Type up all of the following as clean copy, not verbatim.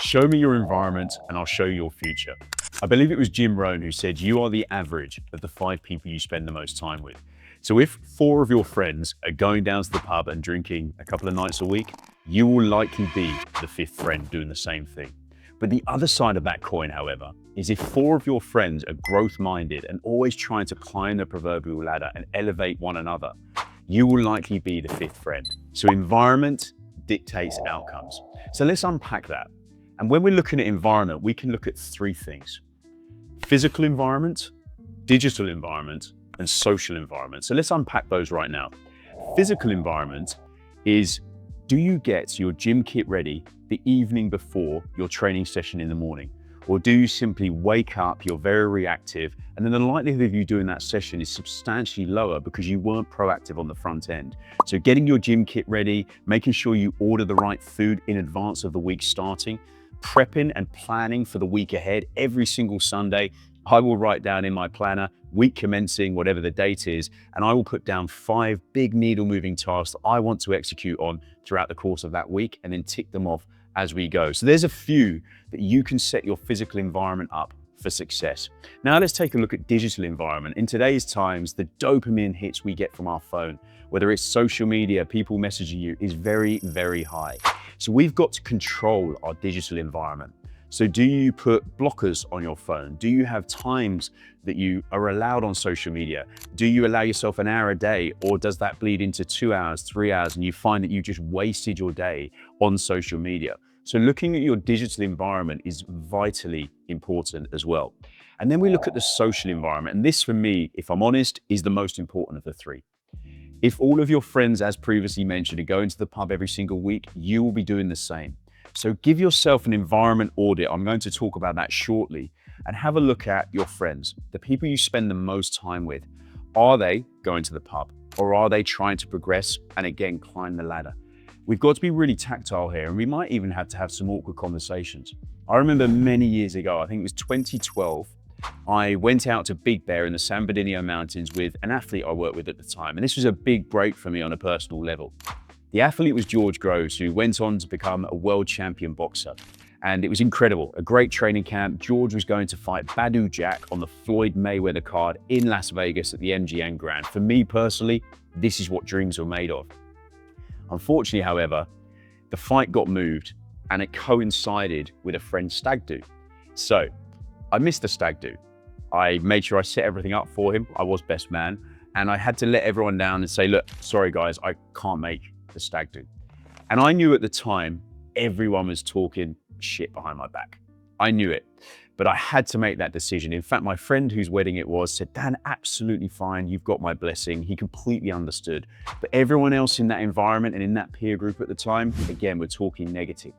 Show me your environment and I'll show you your future. I believe it was Jim Rohn who said, you are the average of the 5 people you spend the most time with. So if 4 of your friends are going down to the pub and drinking a couple of nights a week, you will likely be the 5th friend doing the same thing. But the other side of that coin, however, is if 4 of your friends are growth-minded and always trying to climb the proverbial ladder and elevate one another, you will likely be the 5th friend. So environment dictates outcomes. So let's unpack that. And when we're looking at environment, we can look at 3 things: physical environment, digital environment, and social environment. So let's unpack those right now. Physical environment is, do you get your gym kit ready the evening before your training session in the morning? Or do you simply wake up, you're very reactive, and then the likelihood of you doing that session is substantially lower because you weren't proactive on the front end. So getting your gym kit ready, making sure you order the right food in advance of the week starting, prepping and planning for the week ahead. Every single Sunday, I will write down in my planner, week commencing, whatever the date is, and I will put down 5 big needle moving tasks that I want to execute on throughout the course of that week and then tick them off as we go. So there's a few that you can set your physical environment up for success. Now let's take a look at digital environment. In today's times, the dopamine hits we get from our phone, whether it's social media, people messaging you, is very, very high. So we've got to control our digital environment. So do you put blockers on your phone? Do you have times that you are allowed on social media? Do you allow yourself an hour a day, or does that bleed into 2 hours, 3 hours, and you find that you just wasted your day on social media? So looking at your digital environment is vitally important as well. And then we look at the social environment. And this, for me, if I'm honest, is the most important of the 3. If all of your friends, as previously mentioned, are going to the pub every single week, you will be doing the same. So give yourself an environment audit. I'm going to talk about that shortly, and have a look at your friends, the people you spend the most time with. Are they going to the pub, or are they trying to progress and again, climb the ladder? We've got to be really tactile here, and we might even have to have some awkward conversations. I remember many years ago, I think it was 2012, I went out to Big Bear in the San Bernardino Mountains with an athlete I worked with at the time. And this was a big break for me on a personal level. The athlete was George Groves, who went on to become a world champion boxer. And it was incredible, a great training camp. George was going to fight Badu Jack on the Floyd Mayweather card in Las Vegas at the MGM Grand. For me personally, this is what dreams were made of. Unfortunately, however, the fight got moved and it coincided with a friend's stag do. So I missed the stag do. I made sure I set everything up for him. I was best man. And I had to let everyone down and say, look, sorry guys, I can't make the stag do. And I knew at the time, everyone was talking shit behind my back. I knew it, but I had to make that decision. In fact, my friend whose wedding it was said, Dan, absolutely fine. You've got my blessing. He completely understood. But everyone else in that environment and in that peer group at the time, again, were talking negative.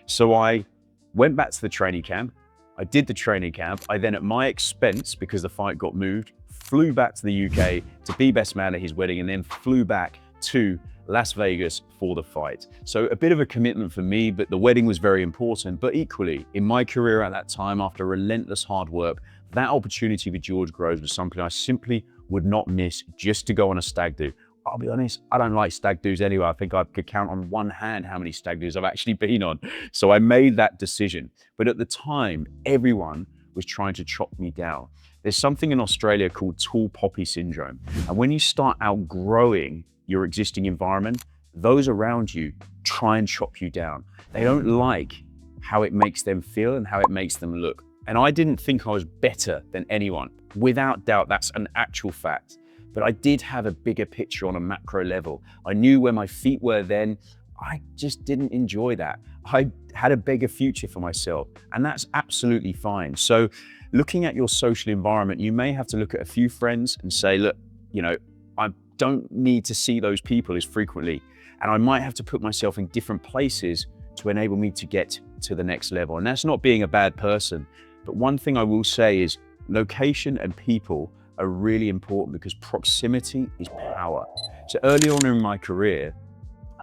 So I went back to the training camp. I did the training camp. I then, at my expense, because the fight got moved, flew back to the UK to be best man at his wedding, and then flew back to Las Vegas for the fight. So a bit of a commitment for me, but the wedding was very important. But equally, in my career at that time, after relentless hard work, that opportunity with George Groves was something I simply would not miss just to go on a stag do. I'll be honest, I don't like stag do's anyway. I think I could count on one hand how many stag do's I've actually been on. So I made that decision. But at the time, everyone was trying to chop me down. There's something in Australia called tall poppy syndrome. And when you start outgrowing your existing environment, those around you try and chop you down. They don't like how it makes them feel and how it makes them look. And I didn't think I was better than anyone. Without doubt, that's an actual fact. But I did have a bigger picture on a macro level. I knew where my feet were then. I just didn't enjoy that. I had a bigger future for myself, and that's absolutely fine. So looking at your social environment, you may have to look at a few friends and say, look, I don't need to see those people as frequently. And I might have to put myself in different places to enable me to get to the next level. And that's not being a bad person. But one thing I will say is location and people are really important, because proximity is power. So early on in my career,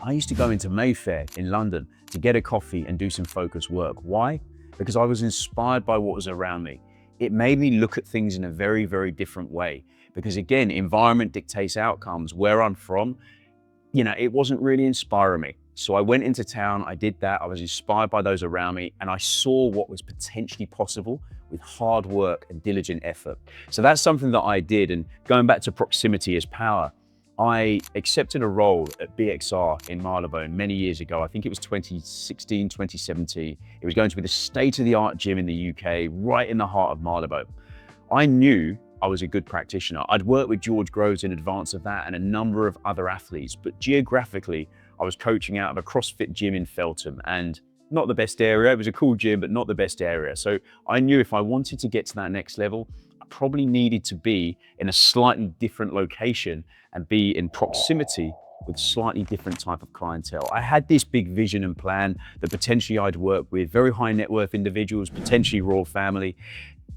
I used to go into Mayfair in London to get a coffee and do some focused work. Why? Because I was inspired by what was around me. It made me look at things in a very, very different way. Because again, environment dictates outcomes. Where I'm from, it wasn't really inspiring me. So I went into town, I did that, I was inspired by those around me, and I saw what was potentially possible with hard work and diligent effort. So that's something that I did. And going back to proximity as power, I accepted a role at BXR in Marylebone many years ago. I think it was 2016, 2017. It was going to be the state-of-the-art gym in the UK, right in the heart of Marylebone. I knew I was a good practitioner. I'd worked with George Groves in advance of that and a number of other athletes, but geographically, I was coaching out of a CrossFit gym in Feltham, and not the best area. It was a cool gym, but not the best area. So I knew if I wanted to get to that next level, I probably needed to be in a slightly different location and be in proximity with slightly different type of clientele. I had this big vision and plan that potentially I'd work with very high net worth individuals, potentially royal family.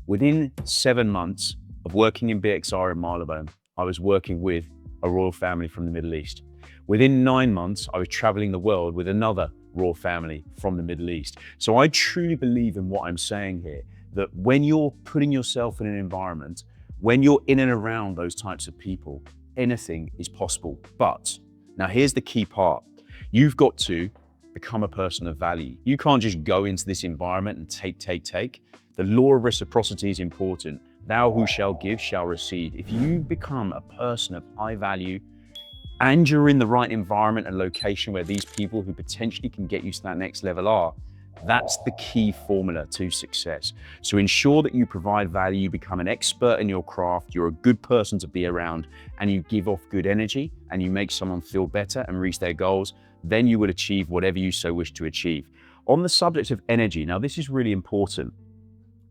Within 7 months of working in BXR in Marylebone, I was working with a royal family from the Middle East. Within 9 months, I was traveling the world with another royal family from the Middle East. So I truly believe in what I'm saying here, that when you're putting yourself in an environment, when you're in and around those types of people, anything is possible. But now here's the key part. You've got to become a person of value. You can't just go into this environment and take. The law of reciprocity is important. Thou who shall give shall receive. If you become a person of high value, and you're in the right environment and location where these people who potentially can get you to that next level are, that's the key formula to success. So ensure that you provide value, you become an expert in your craft, you're a good person to be around, and you give off good energy, and you make someone feel better and reach their goals, then you will achieve whatever you so wish to achieve. On the subject of energy, now this is really important.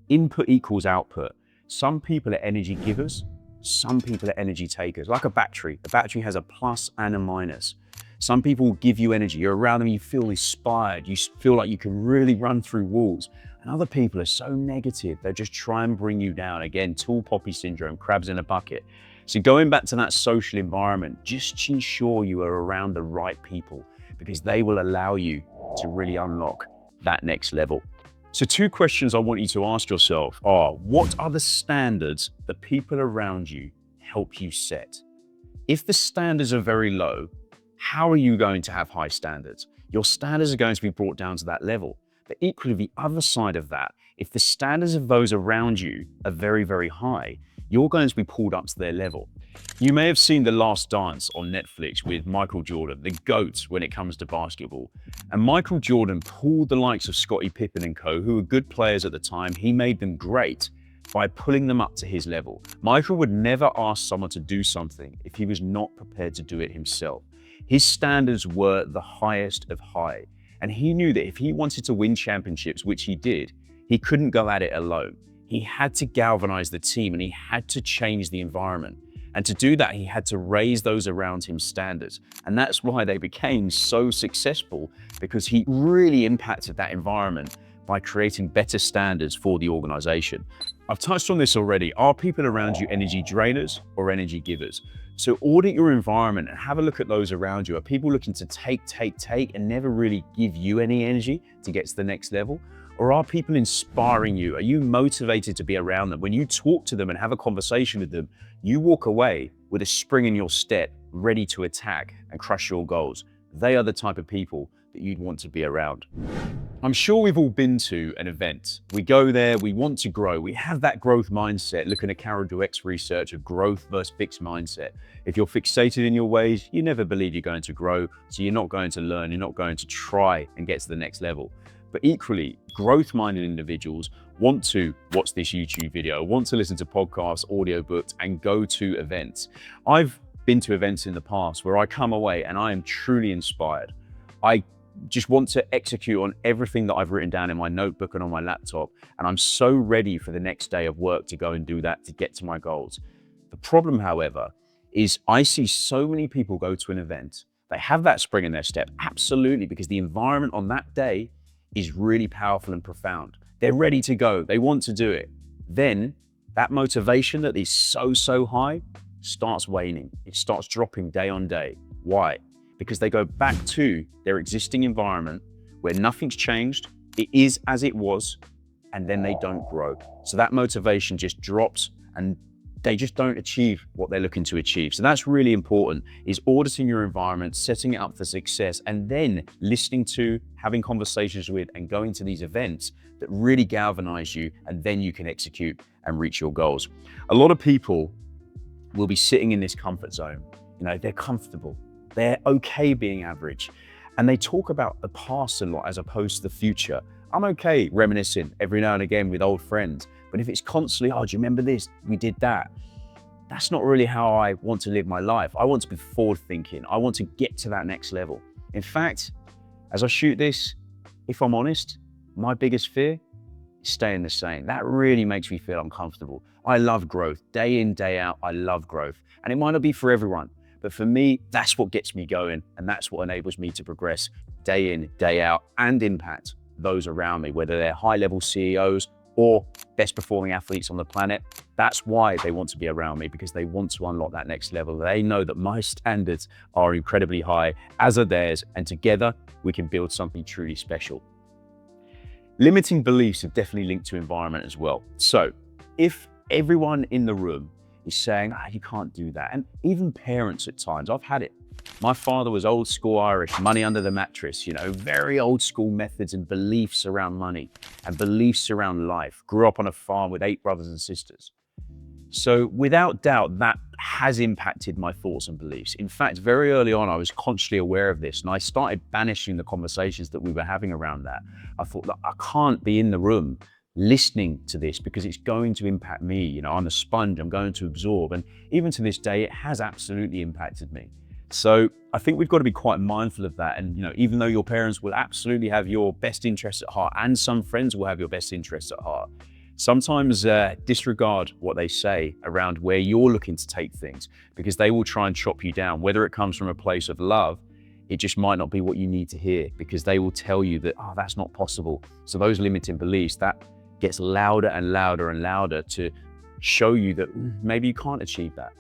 Input equals output. Some people are energy givers, some people are energy takers, like a battery. The battery has a plus and a minus. Some people will give you energy. You're around them, you feel inspired. You feel like you can really run through walls. And other people are so negative. They just try and bring you down. Again, tall poppy syndrome, crabs in a bucket. So going back to that social environment, just ensure you are around the right people because they will allow you to really unlock that next level. So 2 questions I want you to ask yourself are, what are the standards that people around you help you set? If the standards are very low, how are you going to have high standards? Your standards are going to be brought down to that level. But equally, the other side of that, if the standards of those around you are very, very high, you're going to be pulled up to their level. You may have seen The Last Dance on Netflix with Michael Jordan, the GOAT when it comes to basketball. And Michael Jordan pulled the likes of Scottie Pippen and co, who were good players at the time. He made them great by pulling them up to his level. Michael would never ask someone to do something if he was not prepared to do it himself. His standards were the highest of high. And he knew that if he wanted to win championships, which he did, he couldn't go at it alone. He had to galvanize the team and he had to change the environment. And to do that, he had to raise those around him standards. And that's why they became so successful, because he really impacted that environment by creating better standards for the organization. I've touched on this already. Are people around you energy drainers or energy givers? So audit your environment and have a look at those around you. Are people looking to take and never really give you any energy to get to the next level? Or are people inspiring you? Are you motivated to be around them? When you talk to them and have a conversation with them, you walk away with a spring in your step, ready to attack and crush your goals. They are the type of people that you'd want to be around. I'm sure we've all been to an event. We go there, we want to grow. We have that growth mindset, looking at Carol Dweck's research of growth versus fixed mindset. If you're fixated in your ways, you never believe you're going to grow, so you're not going to learn, you're not going to try and get to the next level. But equally, growth-minded individuals want to watch this YouTube video, want to listen to podcasts, audiobooks, and go to events. I've been to events in the past where I come away and I am truly inspired. I just want to execute on everything that I've written down in my notebook and on my laptop, and I'm so ready for the next day of work to go and do that to get to my goals. The problem, however, is I see so many people go to an event, they have that spring in their step, absolutely, because the environment on that day is really powerful and profound. They're ready to go, they want to do it. Then that motivation that is so high starts waning. It starts dropping day on day. Why? Because they go back to their existing environment where nothing's changed, it is as it was, and then they don't grow. So that motivation just drops, and they just don't achieve what they're looking to achieve. So that's really important, is auditing your environment, setting it up for success, and then listening to, having conversations with, and going to these events that really galvanize you, and then you can execute and reach your goals. A lot of people will be sitting in this comfort zone. They're comfortable. They're okay being average. And they talk about the past a lot as opposed to the future. I'm okay reminiscing every now and again with old friends. But if it's constantly, oh, do you remember this? We did that. That's not really how I want to live my life. I want to be forward thinking. I want to get to that next level. In fact, as I shoot this, if I'm honest, my biggest fear is staying the same. That really makes me feel uncomfortable. I love growth. Day in, day out, I love growth. And it might not be for everyone, but for me, that's what gets me going. And that's what enables me to progress day in, day out, and impact those around me, whether they're high-level CEOs or best performing athletes on the planet. That's why they want to be around me, because they want to unlock that next level. They know that my standards are incredibly high, as are theirs, and together we can build something truly special. Limiting beliefs are definitely linked to environment as well. So if everyone in the room is saying, you can't do that, and even parents at times, I've had it. My father was old school Irish, money under the mattress, very old school methods and beliefs around money and beliefs around life. Grew up on a farm with 8 brothers and sisters. So without doubt, that has impacted my thoughts and beliefs. In fact, very early on, I was consciously aware of this, and I started banishing the conversations that we were having around that. I thought that I can't be in the room listening to this because it's going to impact me. I'm a sponge, I'm going to absorb. And even to this day, it has absolutely impacted me. So I think we've got to be quite mindful of that. And even though your parents will absolutely have your best interests at heart, and some friends will have your best interests at heart, sometimes disregard what they say around where you're looking to take things, because they will try and chop you down. Whether it comes from a place of love, it just might not be what you need to hear, because they will tell you that, that's not possible. So those limiting beliefs, that gets louder and louder and louder to show you that maybe you can't achieve that.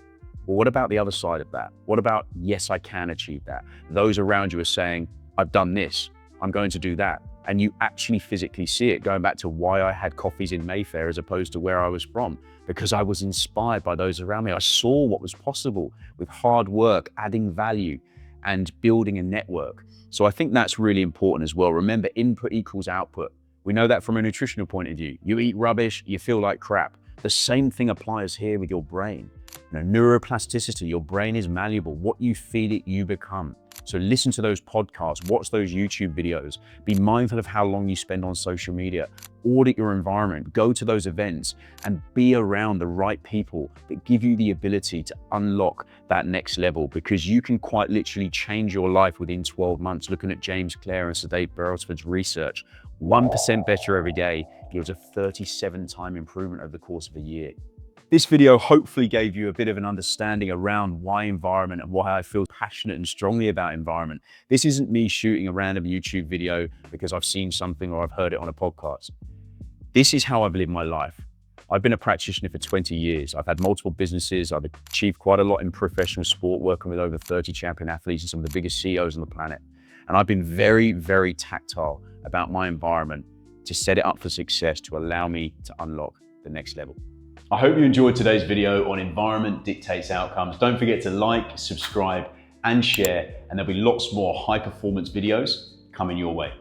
Well, what about the other side of that? What about, yes, I can achieve that? Those around you are saying, I've done this, I'm going to do that. And you actually physically see it, going back to why I had coffees in Mayfair as opposed to where I was from, because I was inspired by those around me. I saw what was possible with hard work, adding value, and building a network. So I think that's really important as well. Remember, input equals output. We know that from a nutritional point of view. You eat rubbish, you feel like crap. The same thing applies here with your brain. Neuroplasticity, your brain is malleable. What you feed it, you become. So listen to those podcasts, watch those YouTube videos, be mindful of how long you spend on social media, audit your environment, go to those events, and be around the right people that give you the ability to unlock that next level, because you can quite literally change your life within 12 months. Looking at James Clear and Sir Dave Brailsford's research, 1% better every day gives a 37-time improvement over the course of a year. This video hopefully gave you a bit of an understanding around why environment and why I feel passionate and strongly about environment. This isn't me shooting a random YouTube video because I've seen something or I've heard it on a podcast. This is how I've lived my life. I've been a practitioner for 20 years. I've had multiple businesses. I've achieved quite a lot in professional sport, working with over 30 champion athletes and some of the biggest CEOs on the planet. And I've been very, very tactile about my environment to set it up for success, to allow me to unlock the next level. I hope you enjoyed today's video on environment dictates outcomes. Don't forget to like, subscribe, and share, and there'll be lots more high performance videos coming your way.